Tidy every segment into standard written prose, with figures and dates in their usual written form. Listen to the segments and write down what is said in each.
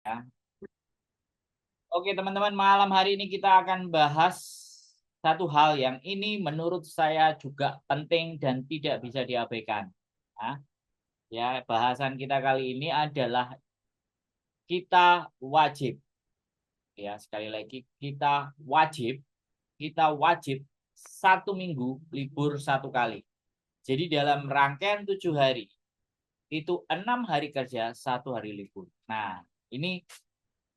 Ya. Oke teman-teman, malam hari ini kita akan bahas satu hal yang ini menurut saya juga penting dan tidak bisa diabaikan. Ya, ya, bahasan kita kali ini adalah kita wajib. Ya, sekali lagi kita wajib 1 minggu libur 1 kali. Jadi dalam rangkaian 7 hari itu 6 hari kerja, 1 hari libur. Nah, ini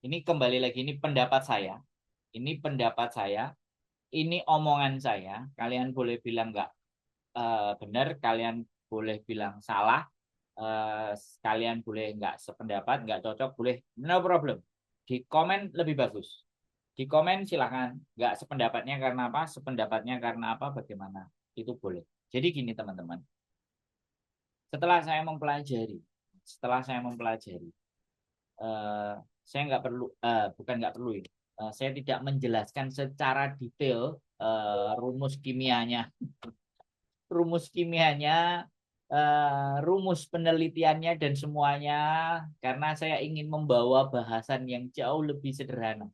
kembali lagi ini pendapat saya. Ini pendapat saya. Ini omongan saya. Kalian boleh bilang nggak benar, kalian boleh bilang salah, kalian boleh nggak sependapat, nggak cocok, boleh no problem. Di komen lebih bagus. Di komen silahkan. Nggak sependapatnya karena apa, sependapatnya karena apa, bagaimana. Itu boleh. Jadi gini teman-teman. Setelah saya mempelajari, eh, saya nggak perlu, bukan nggak perlu ya. Saya tidak menjelaskan secara detail rumus kimianya, rumus kimianya, rumus penelitiannya dan semuanya, karena saya ingin membawa bahasan yang jauh lebih sederhana,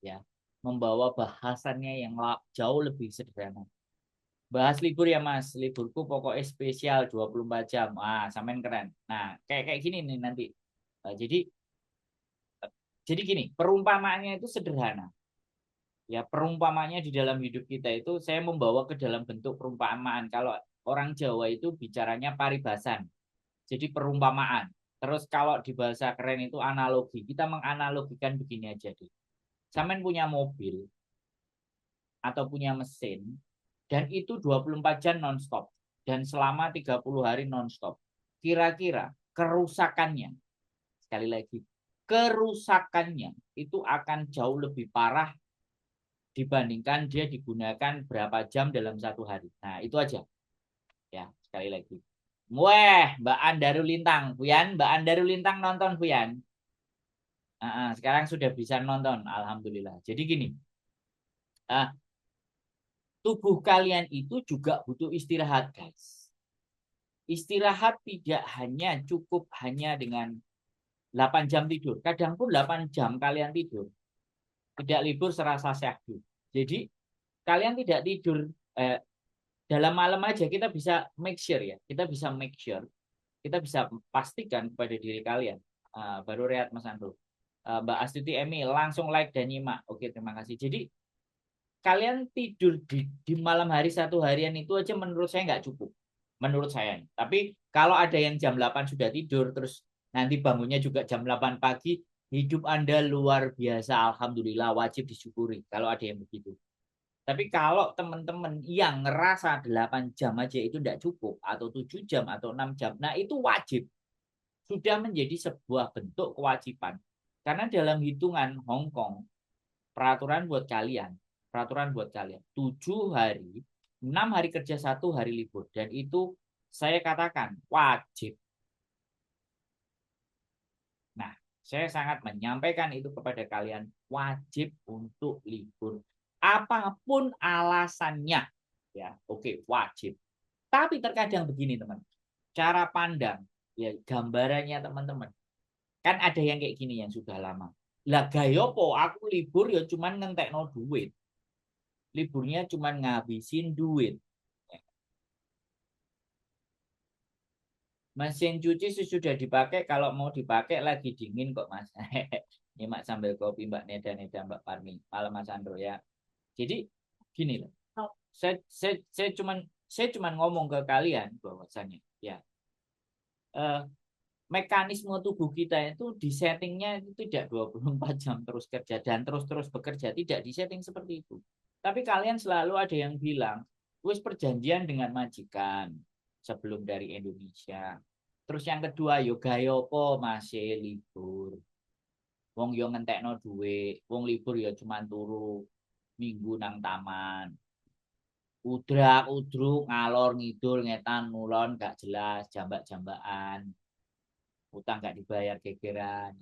ya, membawa bahasannya yang jauh lebih sederhana. Bahas libur ya Mas, liburku pokoknya spesial 24 jam. Ah, samain keren. Nah, kayak kayak gini nih nanti. Jadi gini, perumpamaannya itu sederhana. Ya, perumpamanya di dalam hidup kita itu saya membawa ke dalam bentuk perumpamaan. Kalau orang Jawa itu bicaranya paribasan. Jadi perumpamaan. Terus kalau di bahasa keren itu analogi. Kita menganalogikan begini aja deh. Sampean punya mobil atau punya mesin dan itu 24 jam nonstop dan selama 30 hari nonstop. Kira-kira kerusakannya, sekali lagi, kerusakannya itu akan jauh lebih parah dibandingkan dia digunakan berapa jam dalam 1 hari. Nah, itu aja. Ya, sekali lagi. Weh, Mbak Andaru Lintang. Buyan, Mbak Andaru Lintang nonton, Buyan. Sekarang sudah bisa nonton, Alhamdulillah. Jadi gini, uh, tubuh kalian itu juga butuh istirahat, guys. Istirahat tidak hanya cukup hanya dengan 8 jam tidur. Kadang pun 8 jam kalian tidur. Tidak libur serasa syahdu. Jadi, kalian tidak tidur dalam malam aja kita bisa make sure ya. Kita bisa make sure. Kita bisa pastikan kepada diri kalian. Baru Rehat Mas Andro. Mbak Astuti Emi langsung like dan nyimak. Oke, terima kasih. Jadi kalian tidur di malam hari 1 harian itu aja menurut saya nggak cukup. Menurut saya. Tapi kalau ada yang jam 8 sudah tidur, terus nanti bangunnya juga jam 8 pagi, hidup Anda luar biasa. Alhamdulillah, wajib disyukuri kalau ada yang begitu. Tapi kalau teman-teman yang ngerasa 8 jam aja itu tidak cukup, atau 7 jam, atau 6 jam, nah itu wajib. Sudah menjadi sebuah bentuk kewajiban. Karena dalam hitungan Hong Kong, peraturan buat kalian, 7 hari, 6 hari kerja, 1 hari libur. Dan itu saya katakan wajib. Nah, saya sangat menyampaikan itu kepada kalian, wajib untuk libur. Apapun alasannya, ya, oke, wajib. Tapi terkadang begini teman, cara pandang, ya gambarannya teman-teman. Kan ada yang kayak gini yang sudah lama. Lah gayopo aku libur ya cuman ngentekno duit. Liburnya cuman ngabisin duit. Mesin cuci sudah dipakai, kalau mau dipakai lagi dingin kok Mas. Nyimak sambil kopi Mbak Neda Neda Mbak Parmi. Malam Mas Andro ya. Jadi gini loh. Saya cuman ngomong ke kalian bahwasanya ya, eh, mekanisme tubuh kita itu disettingnya itu tidak 24 jam terus kerja dan terus-terus bekerja, tidak disetting seperti itu. Tapi kalian selalu ada yang bilang, wis perjanjian dengan majikan sebelum dari Indonesia. Terus yang kedua, yo gayopo masih libur. Wong yo ngentekno duwe, wong libur yo cuman turu minggu nang taman. Udrak udruk ngalor ngidul ngetan ngulon gak jelas, jambak-jambakan, utang gak dibayar gegeran.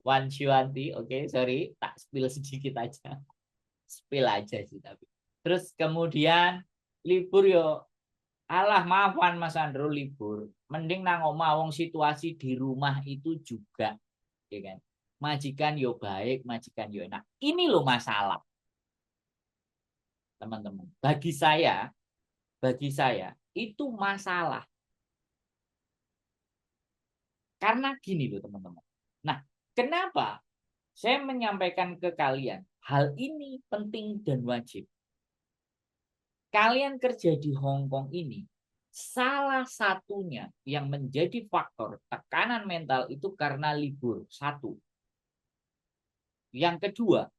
Wanti, oke, sorry, tak spill sedikit aja, spill aja sih tapi. Terus kemudian libur yo Alah maafan Mas Andro libur. Mending nang omah wong situasi di rumah itu juga, ya kan? Majikan yo baik, majikan yo enak. Ini loh masalah, teman-teman. Bagi saya itu masalah. Karena gini loh, teman-teman. Nah, kenapa saya menyampaikan ke kalian hal ini penting dan wajib? Kalian kerja di Hong Kong ini, salah satunya yang menjadi faktor tekanan mental itu karena libur. Satu. Yang kedua,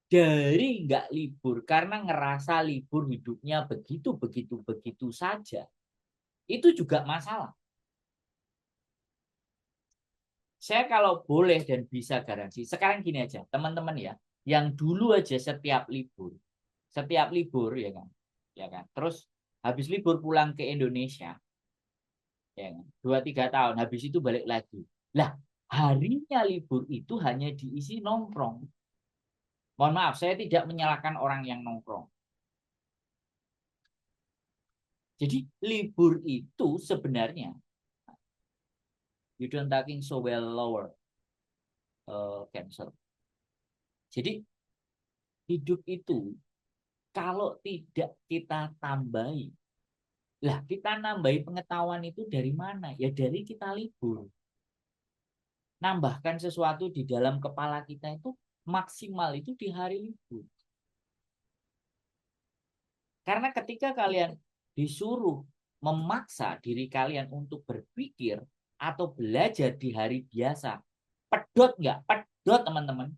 dari nggak libur karena ngerasa libur hidupnya begitu saja. Itu juga masalah. Saya kalau boleh dan bisa garansi, sekarang gini aja, teman-teman ya, yang dulu aja setiap libur ya kan, terus habis libur pulang ke Indonesia, ya kan, 2-3 tahun, habis itu balik lagi. Lah, harinya libur itu hanya diisi nongkrong. Mohon maaf, saya tidak menyalahkan orang yang nongkrong. Jadi libur itu sebenarnya, you don't talking so well lower cancel. Jadi hidup itu kalau tidak kita tambahi, lah kita nambahi pengetahuan itu dari mana? Ya dari kita libur. Nambahkan sesuatu di dalam kepala kita itu maksimal itu di hari libur. Karena ketika kalian disuruh memaksa diri kalian untuk berpikir atau belajar di hari biasa, pedot nggak? Pedot, teman-teman.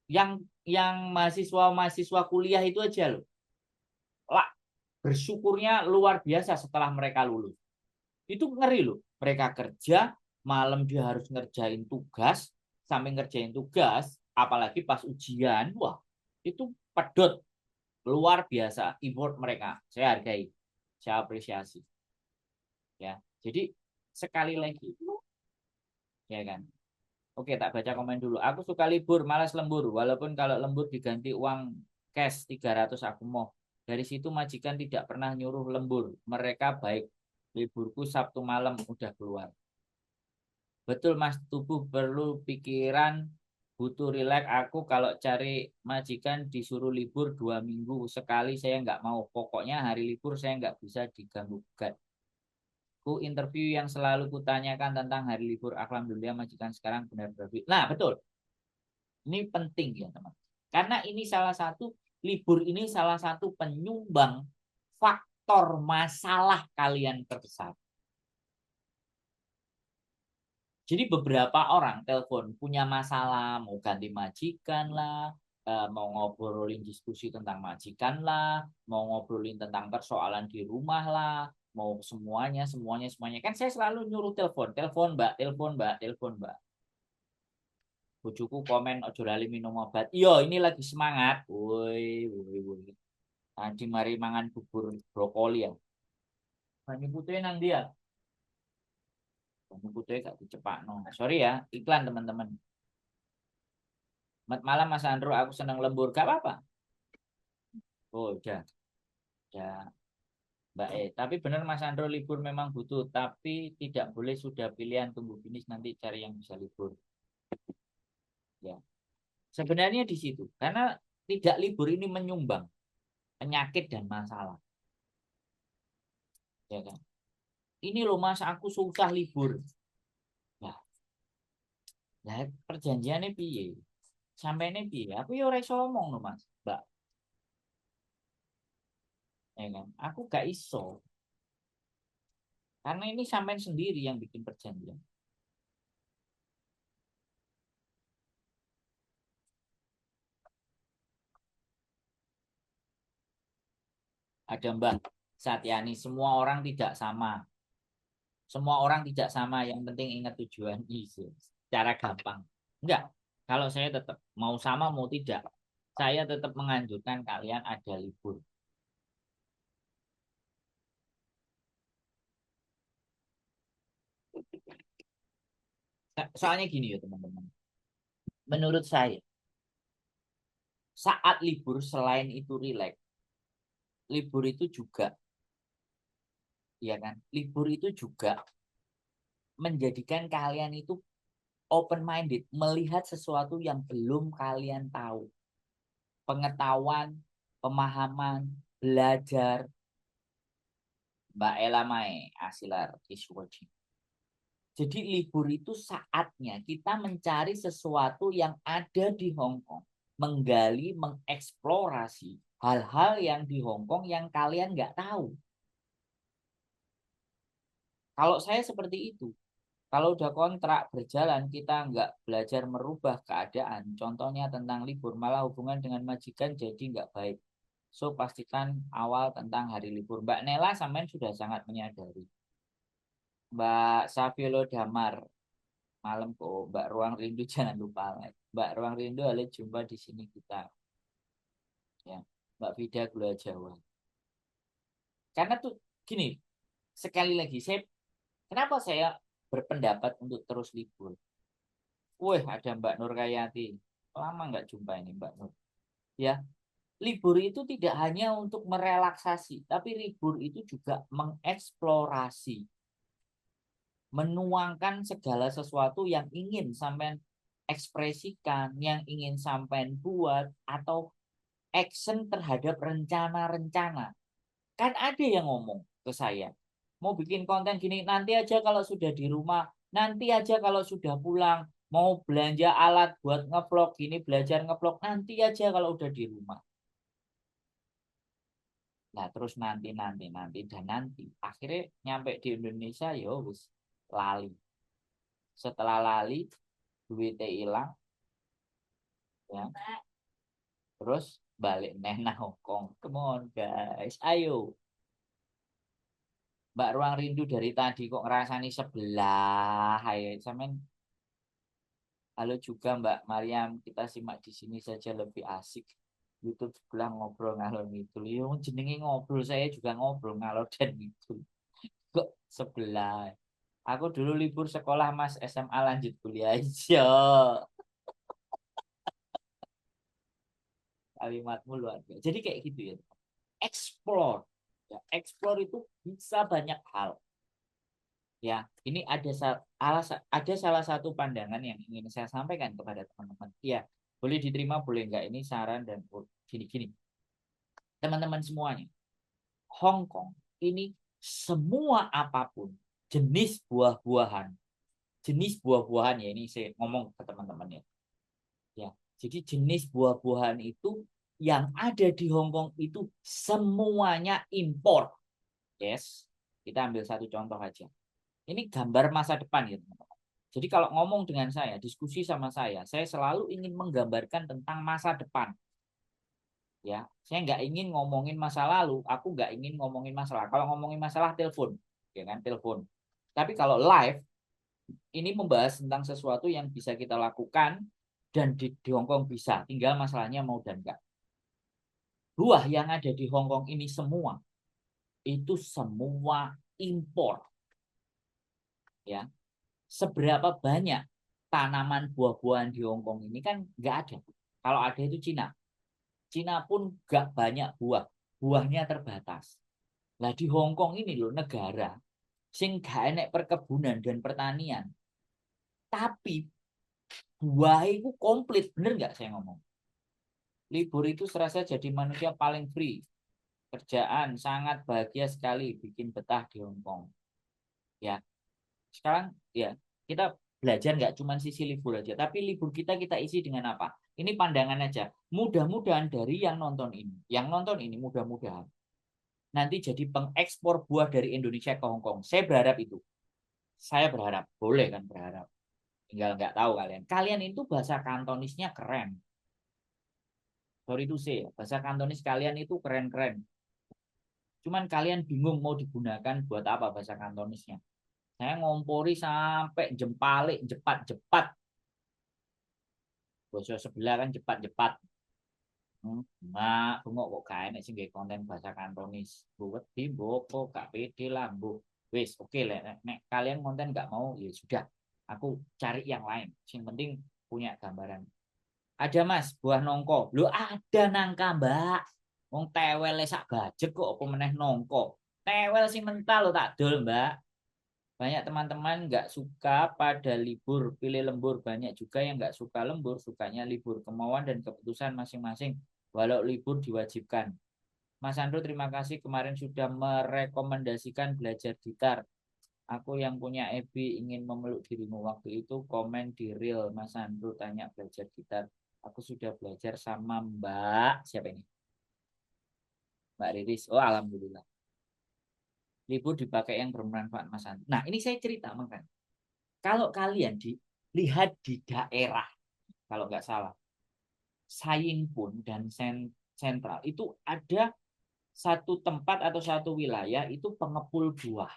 Yang mahasiswa kuliah itu aja loh, lah, bersyukurnya luar biasa setelah mereka lulus. Itu ngeri loh. Mereka kerja, malam dia harus ngerjain tugas, sampai ngerjain tugas, apalagi pas ujian, wah, itu pedot. Luar biasa effort mereka. Saya hargai, saya apresiasi. Ya, jadi sekali lagi, ya kan. Oke, tak baca komen dulu. Aku suka libur, malas lembur. Walaupun kalau lembur diganti uang cash 300 aku mau. Dari situ majikan tidak pernah nyuruh lembur. Mereka baik. Liburku Sabtu malam udah keluar. Betul Mas, tubuh perlu pikiran, butuh rileks. Aku kalau cari majikan disuruh libur 2 minggu sekali saya nggak mau. Pokoknya hari libur saya nggak bisa diganggu gugat. Ku interview yang selalu kutanyakan tentang hari libur. Alhamdulillah majikan sekarang benar-benar. Nah betul, ini penting ya teman. Karena ini salah satu, libur ini salah satu penyumbang faktor masalah kalian terbesar. Jadi beberapa orang telepon punya masalah, mau ganti majikan lah, mau ngobrolin diskusi tentang majikan lah, mau ngobrolin tentang persoalan di rumah lah, mau semuanya. Kan saya selalu nyuruh telepon, telepon mbak, telepon mbak, telepon mbak. Bujuku komen ojo lali minum obat. Iya, ini lagi semangat. Woi, woi, woi. Tadi mari mangan bubur brokoli ya. Banyu putih nang dia. Banyu putih gak dicepak no. Sorry ya, iklan teman-teman. Selamat malam Mas Andro, aku senang lembur. Gak apa-apa. Oh, udah. Ya, Mbak E. Tapi benar Mas Andro libur memang butuh, tapi tidak boleh sudah pilihan tunggu finish nanti cari yang bisa libur. Ya. Sebenarnya di situ. Karena tidak libur ini menyumbang penyakit dan masalah. Ya kan? Ini loh Mas, aku susah libur. Nah, nah perjanjiannya piye? Sampai ini piye? Aku ya ora iso ngomong loh Mas, Mbak. Ya kan? Aku gak iso. Karena ini sampai sendiri yang bikin perjanjian. Ada Mbak Satyani, semua orang tidak sama. Semua orang tidak sama, yang penting ingat tujuan itu. Cara gampang. Enggak. Kalau saya tetap mau sama mau tidak, saya tetap menganjurkan kalian ada libur. Soalnya gini ya teman-teman. Menurut saya, saat libur selain itu rileks, libur itu juga, ya kan? Libur itu juga menjadikan kalian itu open minded, melihat sesuatu yang belum kalian tahu. Pengetahuan, pemahaman, belajar. Mbak Ella Mae, Asilar Iswoji. Jadi libur itu saatnya kita mencari sesuatu yang ada di Hong Kong. Menggali, mengeksplorasi hal-hal yang di Hong Kong yang kalian nggak tahu. Kalau saya seperti itu. Kalau udah kontrak berjalan, kita nggak belajar merubah keadaan. Contohnya tentang libur, malah hubungan dengan majikan jadi nggak baik. So, pastikan awal tentang hari libur. Mbak Nela sampean sudah sangat menyadari. Mbak Safilo Damar, malam kok. Mbak Ruang Rindu jangan lupa like. Mbak Ruang Rindu halo jumpa di sini kita. Ya, Mbak Vida Gula Jawa. Karena tuh gini, sekali lagi kenapa saya berpendapat untuk terus libur? Wih, ada Mbak Nur Kayati. Lama nggak jumpa ini Mbak Nur. Ya, libur itu tidak hanya untuk merelaksasi, tapi libur itu juga mengeksplorasi, menuangkan segala sesuatu yang ingin sampai ekspresikan, yang ingin sampai buat, atau action terhadap rencana-rencana. Kan ada yang ngomong ke saya, mau bikin konten gini, nanti aja kalau sudah di rumah, nanti aja kalau sudah pulang, mau belanja alat buat ngevlog gini, belajar ngevlog, nanti aja kalau udah di rumah. Nah, terus nanti, dan nanti. Akhirnya nyampe di Indonesia, ya wis lali. Setelah lali, duitnya hilang, ya. Terus balik neh Hong Kong. Come on guys, ayo. Mbak Ruang Rindu dari tadi kok ngerasani sebelah. Ayo, Samen. Halo juga Mbak Mariam, kita simak di sini saja lebih asik. YouTube sebelah ngobrol ngalor ngidul. Ya jenenge ngobrol, saya juga ngobrol ngalor dan ngidul. Kok sebelah. Aku dulu libur sekolah Mas, SMA lanjut kuliah aja. Kalimatmu luar biasa. Jadi kayak gitu ya. Explore. Ya, explore itu bisa banyak hal. Ya, ini ada salah satu pandangan yang ingin saya sampaikan kepada teman-teman. Ya, boleh diterima, boleh enggak. Ini saran dan gini-gini. Teman-teman semuanya, Hong Kong ini semua apapun jenis buah-buahan ya, ini saya ngomong ke teman-teman ya. Ya, jadi jenis buah-buahan itu yang ada di Hong Kong itu semuanya impor. Yes, kita ambil satu contoh aja. Ini gambar masa depan ya teman-teman. Jadi kalau ngomong dengan saya, diskusi sama saya selalu ingin menggambarkan tentang masa depan. Ya, saya nggak ingin ngomongin masa lalu, aku nggak ingin ngomongin masalah. Kalau ngomongin masalah telepon, ya kan telepon. Tapi kalau live, ini membahas tentang sesuatu yang bisa kita lakukan dan di Hong Kong bisa. Tinggal masalahnya mau dan enggak. Buah yang ada di Hong Kong ini semua itu semua impor. Ya, seberapa banyak tanaman buah-buahan di Hong Kong ini kan nggak ada. Kalau ada itu Cina. Cina pun nggak banyak buah. Buahnya terbatas. Nah di Hong Kong ini loh negara sing gak enek perkebunan dan pertanian. Tapi buah itu komplit. Bener nggak saya ngomong? Libur itu serasa jadi manusia paling free. Kerjaan sangat bahagia sekali bikin betah di Hong Kong. Ya, sekarang ya kita belajar nggak cuma sisi libur aja, tapi libur kita isi dengan apa? Ini pandangan aja. Mudah-mudahan dari yang nonton ini mudah-mudahan nanti jadi pengekspor buah dari Indonesia ke Hong Kong. Saya berharap itu. Saya berharap, boleh kan berharap. Tinggal nggak tahu kalian. Kalian itu bahasa Kantonisnya keren. Sorry to say, bahasa Kantonis kalian itu keren-keren. Cuman kalian bingung mau digunakan buat apa bahasa Kantonisnya. Saya ngompori sampai jempalik, jepat-jepat. Bahasa sebelah kan jepat-jepat. Nah, bengok kok gak enak sih konten bahasa Kantonis. Buat di boko, gak pede lah, bu. Wis, oke lah. Nek kalian konten gak mau, ya sudah. Aku cari yang lain. Yang penting punya gambaran. Ada mas, buah nongko. Lu ada nangka mbak. Wong tewel sak bajek kok apa meneh nongko. Tewel sing mental lo tak dol, Mbak. Banyak teman-teman nggak suka pada libur, pilih lembur. Banyak juga yang nggak suka lembur, sukanya libur. Kemauan dan keputusan masing-masing, walau libur diwajibkan. Mas Andro, terima kasih kemarin sudah merekomendasikan belajar gitar. Aku yang punya Ebi ingin memeluk dirimu. Waktu itu komen di reel Mas Andro tanya belajar gitar. Aku sudah belajar sama Mbak. Siapa ini? Mbak Riris. Oh, alhamdulillah. Libur dipakai yang bermanfaat Mas Andro. Nah, ini saya cerita makan. Kalau kalian dilihat di daerah, kalau nggak salah, Saying pun dan sentral itu ada satu tempat atau satu wilayah itu pengepul buah.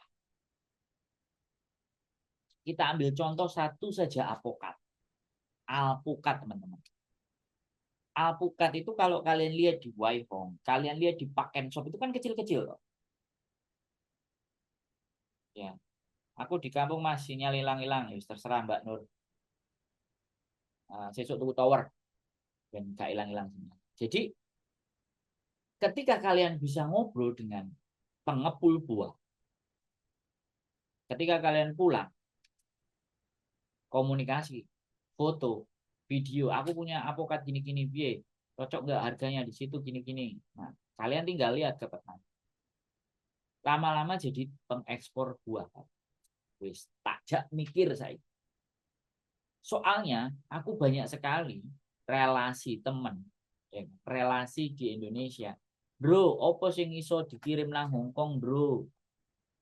Kita ambil contoh satu saja apokat. Alpukat, teman-teman. Alpukat itu kalau kalian lihat di Waihong, kalian lihat di Paken Shop itu kan kecil-kecil loh. Ya, aku di kampung Mas sinyal hilang-hilang, ya terserah Mbak Nur. Sesuk tuku tower dan gak hilang-hilang. Jadi ketika kalian bisa ngobrol dengan pengepul buah, ketika kalian pulang komunikasi, foto, video, aku punya apokat gini-gini biye, cocok nggak harganya di situ gini-gini. Nah, kalian tinggal lihat ke petani. Lama-lama jadi pengekspor buah. Wis takjak mikir saya. Soalnya aku banyak sekali relasi temen, relasi di Indonesia. Bro, opo sing iso dikirim nang Hong Kong, bro?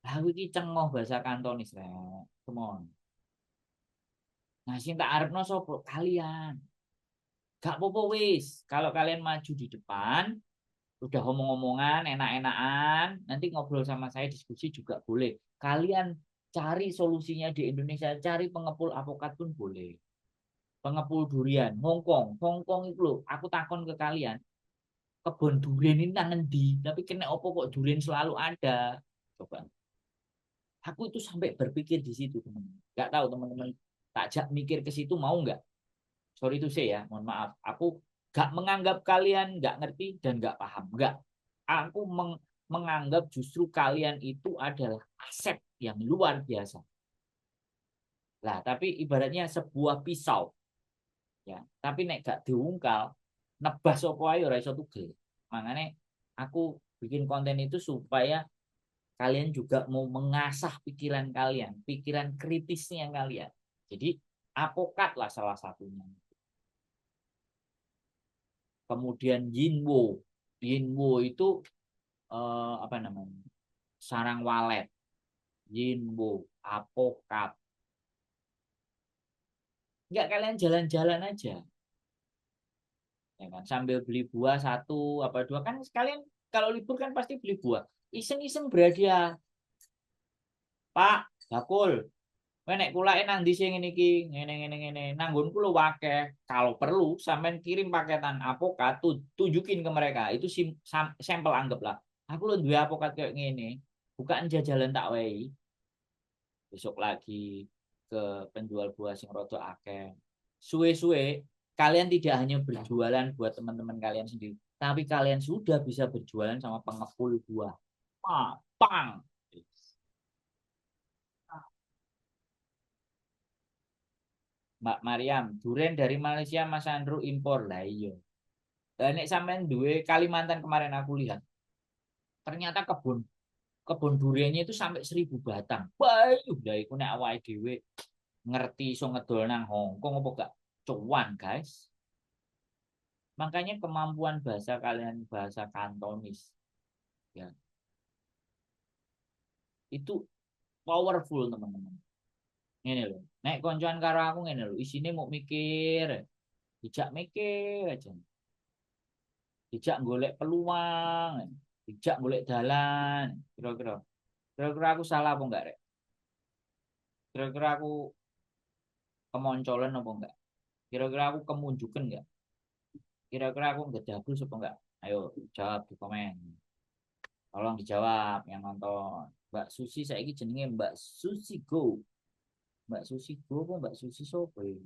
Lah iki cengoh bahasa Kantonis, rek. Come on. Nah, sing tak arepno sapa? Kalian. Gak apa-apa wis. Kalau kalian maju di depan, udah ngomong-ngomongan, enak-enakan, nanti ngobrol sama saya, diskusi juga boleh. Kalian cari solusinya di Indonesia, cari pengepul apokat pun boleh. Pengepul durian, Hongkong itu loh, aku takon ke kalian, kebun durian ini nang endi? Tapi kena opo kok durian selalu ada? Coba. Aku itu sampai berpikir di situ, teman-teman. Gak tahu teman-teman takjak mikir ke situ mau nggak? Sorry itu saya ya, mohon maaf. Aku gak menganggap kalian gak ngerti dan gak paham. Gak. Aku menganggap justru kalian itu adalah aset yang luar biasa. Lah, tapi ibaratnya sebuah pisau. Ya, tapi nek gak diungkal, nebas apa ayo ora iso tugel. Makanya aku bikin konten itu supaya kalian juga mau mengasah pikiran kalian, pikiran kritisnya kalian. Jadi apokat lah salah satunya. Kemudian Yinwo. Yinwo itu apa namanya? Sarang walet. Yinwo, apokat. Enggak, kalian jalan-jalan aja. Ya kan? Sambil beli buah satu apa dua kan sekalian kalau libur kan pasti beli buah. Iseng-iseng berhadiah. Pak, bakul. Kowe nek kulake nang ndi sing ngene iki? Ngene. Nanggonku lu akeh. Kalau perlu sampean kirim paketan apokat tunjukin ke mereka. Itu sampel anggaplah. Aku lu duwe apokat kayak ngene. Bukaan jajalan tak wehi. Besok lagi ke penjual buah sing rada akeh. Suwe-suwe kalian tidak hanya berjualan buat teman-teman kalian sendiri, tapi kalian sudah bisa berjualan sama pengepul buah. Pang. Mbak Mariam, durian dari Malaysia Mas Andrew impor lah iya. Dan nek sampean duwe Kalimantan kemarin aku lihat, ternyata kebun kebun duriannya itu sampai 1.000 batang. Bayu, dah iku nek awake dhewe ngerti iso ngedol nang Hongkong apa gak cuan, guys. Makanya kemampuan bahasa kalian bahasa Kantonis ya itu powerful teman-teman. Ini loh. Nek koncoan karo aku ngene loh, isine mau mikir, dijak mikir aja. Dijak golek peluang, dijak golek dalan. Kira-kira. Kira-kira aku salah apa enggak, Rek? Kira-kira aku kemoncolan apa enggak? Kira-kira aku kemunjukan enggak? Kira-kira aku ngedabus apa enggak? Ayo jawab di komen. Tolong dijawab yang nonton. Mbak Susi saya ini jenenge Mbak Susi Go. Mbak Susi Go apa Mbak Susi Sopo ya?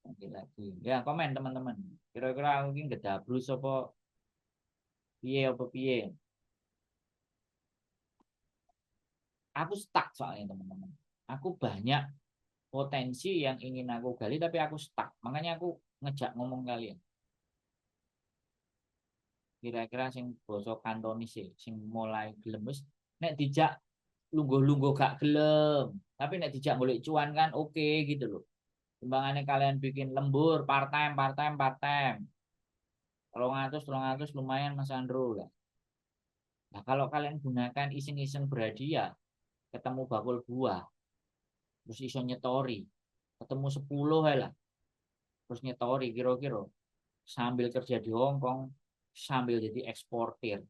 Lagi. Ya komen teman-teman. Kira-kira aku ini ngedabrus apa Piye apa piye? Aku stuck soalnya teman-teman. Aku banyak potensi yang ingin aku gali tapi aku stuck. Makanya aku ngejak ngomong kalian. Kira-kira sing basa Kantonis sing mulai gelem wis nek dijak lungguh-lungguh gak gelem. Tapi nek dijak golek cuan kan oke gitu loh. Timbangannya kalian bikin lembur, part-time, part-time, part-time. 300 lumayan Mas Andro lah. Nah, kalau kalian gunakan iseng-iseng berhadiah, ketemu bakul buah, terus iso nyetori, ketemu 10 lah, terus nyetori kira-kira sambil kerja di Hong Kong, sambil jadi eksportir,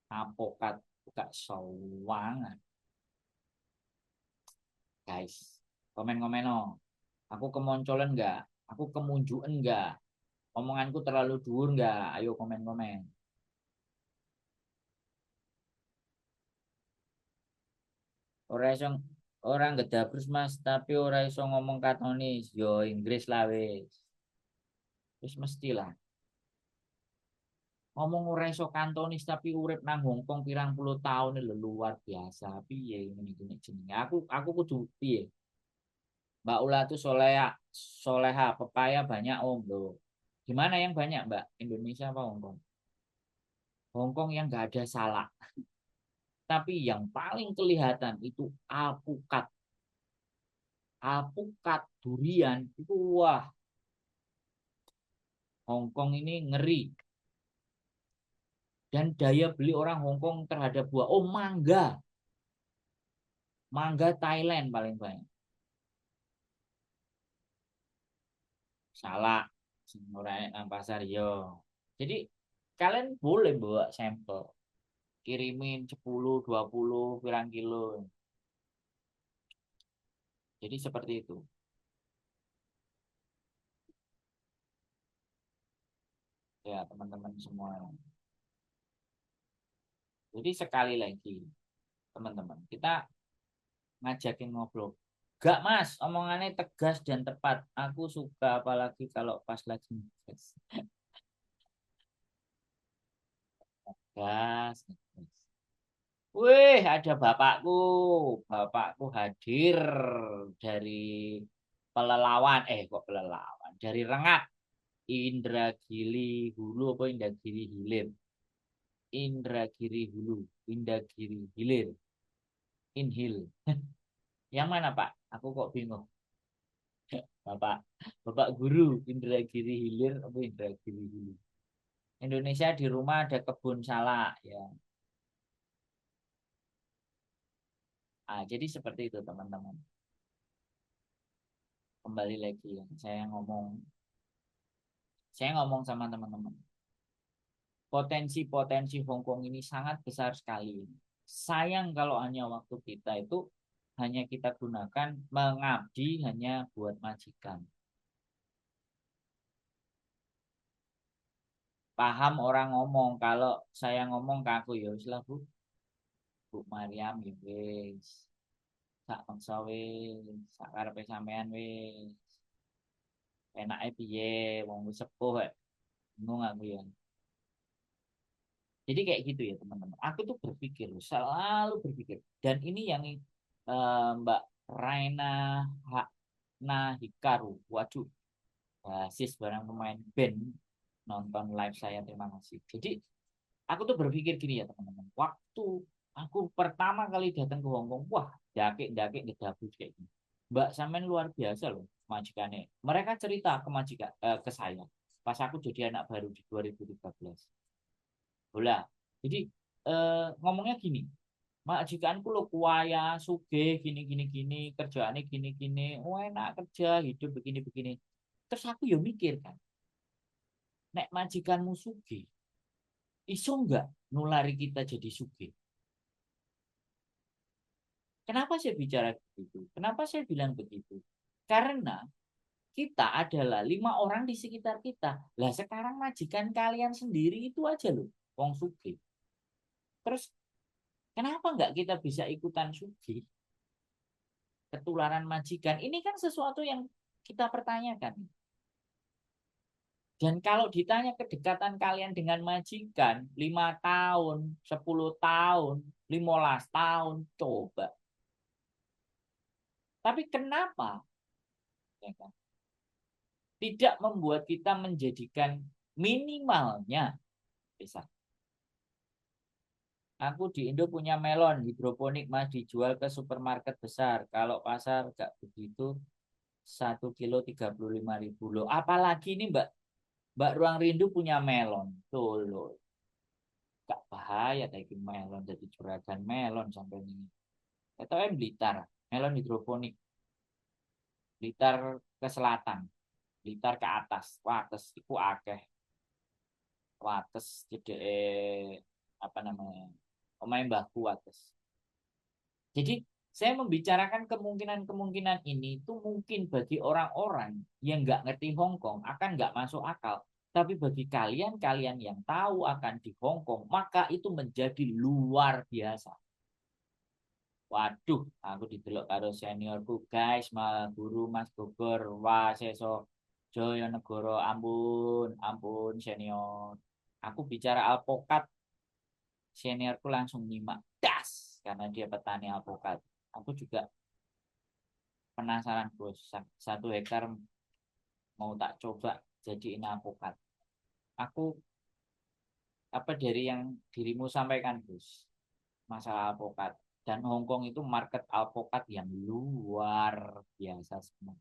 apokat, buka sawangan. Guys, komen-komen no. Aku kemoncolan enggak? Aku kemunjuan enggak? Omonganku terlalu dhuwur enggak? Ayo komen-komen. Ora iso orang gedabrus Mas, tapi ora iso ngomong Katonis. Yo Inggris lah wis. Wis mestilah. Ngomong ora iso Kantonis tapi urip nang Hong Kong pirang puluh tahun lho luar biasa. Piye ngene iki jenenge? Aku kudu piye? Mbak Ula tuh soleha, soleha, pepaya banyak om loh. Gimana yang banyak Mbak? Indonesia apa Hong Kong? Hong Kong yang nggak ada salak. Tapi yang paling kelihatan itu alpukat. Alpukat durian itu wah, Hong Kong ini ngeri. Dan daya beli orang Hong Kong terhadap buah. Oh mangga. Mangga Thailand paling banyak. Salak. Ora nang pasar yo. Jadi kalian boleh bawa sampel. Kirimin 10, 20 pirang kilo. Jadi seperti itu. Ya teman-teman semua. Jadi sekali lagi teman-teman, kita ngajakin ngobrol. Gak mas, omongannya tegas dan tepat. Aku suka apalagi kalau pas lagi ngegas. Gas. Wih, ada bapakku. Bapakku hadir dari pelelawan. Kok pelelawan? Dari Rengat. Indragiri Hulu apa Indragiri Hilir? Indragiri Hulu, Indragiri Hilir, Inhil. Yang mana Pak? Aku kok bingung. Bapak, Bapak Guru Indragiri Hilir apa Indragiri Hulu? Indonesia di rumah ada kebun salak ya. Jadi seperti itu teman-teman. Kembali lagi ya, saya ngomong sama teman-teman. Potensi-potensi Hong Kong ini sangat besar sekali. Sayang kalau hanya waktu kita itu hanya kita gunakan mengabdi hanya buat majikan. Paham orang ngomong kalau saya ngomong ke aku ya wis lah Bu, Bu Mariam ya wis. Sak mangsa wis, sak karepe sampean wis. Enake piye wong wis sepuh kok. Bingung aku ya. Jadi kayak gitu ya teman-teman. Aku tuh berpikir, selalu berpikir. Dan ini yang Mbak Raina Hakna Hikaru. Waduh, basis barang pemain band nonton live saya. Terima kasih. Jadi aku tuh berpikir gini ya teman-teman. Waktu aku pertama kali datang ke Hongkong, wah, dake-dake ngedabus kayak gini. Mbak Samen luar biasa loh majikannya. Mereka cerita ke ke saya pas aku jadi anak baru di 2013. Bola. Jadi ngomongnya gini, majikanku lo kuaya, suge, gini gini gini, kerjaannya gini gini, oh enak kerja, hidup begini begini. Terus aku ya mikir kan, nek majikanmu suge, iso nggak nulari kita jadi suge? Kenapa saya bicara begitu? Kenapa saya bilang begitu? Karena kita adalah 5 orang di sekitar kita. Lah sekarang majikan kalian sendiri itu aja loh, wong suge. Terus kenapa nggak kita bisa ikutan suge? Ketularan majikan. Ini kan sesuatu yang kita pertanyakan. Dan kalau ditanya kedekatan kalian dengan majikan, 5 tahun, 10 tahun, 15 tahun, coba. Tapi kenapa? Ya kan? Tidak membuat kita menjadikan minimalnya bisa. Aku di Indo punya melon hidroponik mas dijual ke supermarket besar. Kalau pasar nggak begitu 1 kilo 35.000 loh. Apalagi ini Mbak Ruang Rindu punya melon. Tuh loh. Gak bahaya tadi melon jadi juragan melon sampai ini. Atau Blitar, melon hidroponik. Blitar ke selatan, Blitar ke atas. Wates iku akeh. Wates jadi apa namanya? Omahe mbahku wates. Jadi saya membicarakan kemungkinan-kemungkinan ini itu mungkin bagi orang-orang yang nggak ngerti Hong Kong akan nggak masuk akal. Tapi bagi kalian-kalian yang tahu akan di Hong Kong, maka itu menjadi luar biasa. Waduh, aku didelok karo seniorku, guys, malah guru Mas Bogor, wah seso Joyonegoro, ampun, ampun senior. Aku bicara alpokat, seniorku langsung nyimak, das, karena dia petani alpokat. Aku juga penasaran bos, 1 hektar mau tak coba jadiin alpokat. Aku apa dari yang dirimu sampaikan bos, masalah alpokat. Dan Hong Kong itu market alpokat yang luar biasa semua.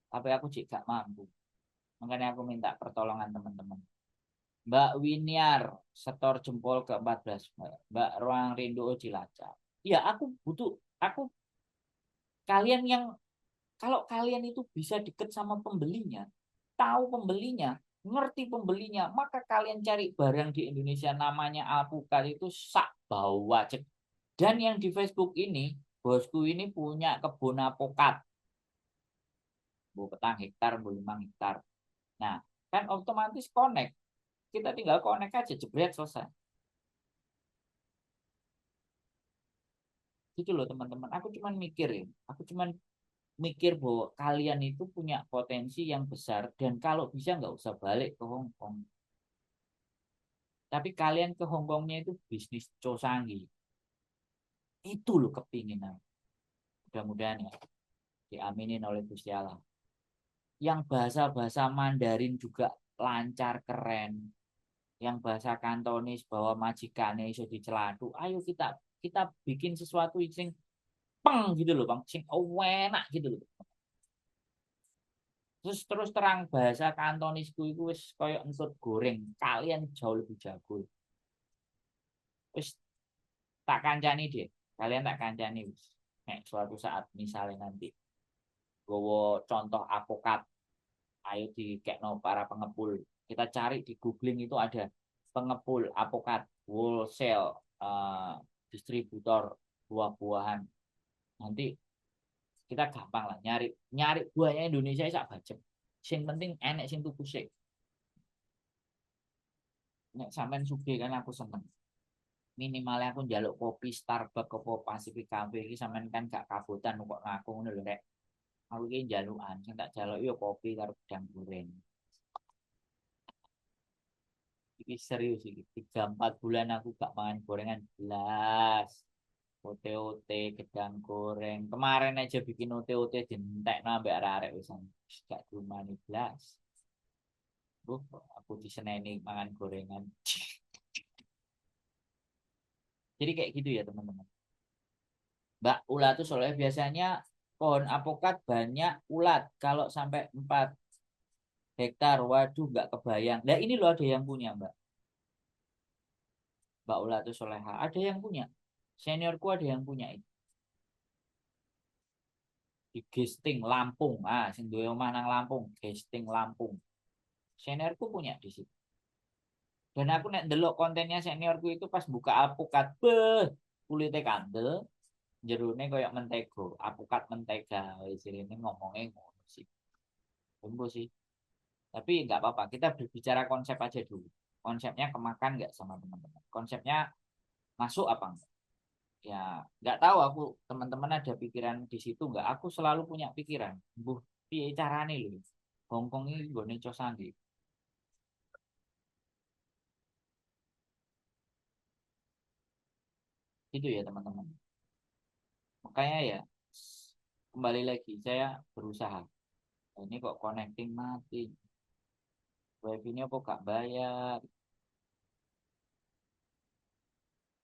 Tapi aku juga gak mampu. Makanya aku minta pertolongan teman-teman. Mbak Winiar, setor jempol ke-14. Mbak Ruang Rindu Cilacap. Ya aku butuh, aku kalian yang, kalau kalian itu bisa deket sama pembelinya, tahu pembelinya, ngerti pembelinya, maka kalian cari barang di Indonesia namanya alpukat itu sak bawa cek. Dan yang di Facebook ini, bosku ini punya kebun alpukat. Bu petang hektar, bu 5 hektar. Nah, kan otomatis connect. Kita tinggal connect aja, jebret selesai. Gitu loh teman-teman. Aku cuman mikir ya. Aku cuman mikir bahwa kalian itu punya potensi yang besar dan kalau bisa nggak usah balik ke Hong Kong. Tapi kalian ke Hong Kongnya itu bisnis cosangi. Itu loh kepinginan. Mudah-mudahan ya diaminin oleh Gusti Allah. Yang bahasa-bahasa Mandarin juga lancar keren. Yang bahasa Kantonis bahwa majikannya iso diceladu. Ayo kita bikin sesuatu yang peng gitu loh bang, sing enak gitu loh. Terus terang bahasa Kantonisku itu wis koyo entut goreng, kalian jauh lebih jago. Wis tak kancani deh, kalian tak kancani wis. Nek suatu saat misalnya nanti gowo contoh apokat, ayo di kekno para pengepul. Kita cari di googling itu ada pengepul apokat wholesale, distributor buah-buahan. Nanti kita gampang lah nyari nyari buahnya Indonesia sak bacem. Sing penting enek sing tuku sik. Nek sampean sugih kan aku seneng. Minimalnya aku njaluk kopi Starbucks ke Pacific Cafe iki sampean kan gak kabutan kok ngaku ngono lho rek. Aku iki njalukan sing tak jaluk yo kopi karo gedang goreng. Iki serius iki. 3-4 bulan aku gak mangan gorengan belas. Ote-ote gedang goreng. Kemarin aja bikin ote-ote dientekno ambek arek-arek wis gak dumani blas. Aku diseneni mangan gorengan. Jadi kayak gitu ya teman-teman. Mbak ulat itu soalnya biasanya pohon apokat banyak ulat. Kalau sampai 4 hektar, waduh nggak kebayang. Nah ini loh ada yang punya Mbak. Mbak ulat itu soleha. Ada yang punya. Seniorku ada yang punya itu. Di Gesting Lampung. Ah, sing duwe omah nang Lampung, Gesting Lampung. Seniorku punya di situ. Dan aku nek ndelok kontennya seniorku itu pas buka alpukat, beh, kulitnya kandel, jerune koyo mentego, alpukat mentega, isine ngomongnya ngono sih. Tunggu sih. Tapi nggak apa-apa, kita berbicara konsep aja dulu. Konsepnya kemakan nggak sama teman-teman? Konsepnya masuk apa enggak? Ya nggak tahu aku teman-teman ada pikiran di situ nggak? Aku selalu punya pikiran. Buh, piye carane lho. Hongkong ini gue cosangi. Gitu ya teman-teman. Makanya ya kembali lagi saya berusaha. Ini kok connecting mati. Wifi ini kok gak bayar.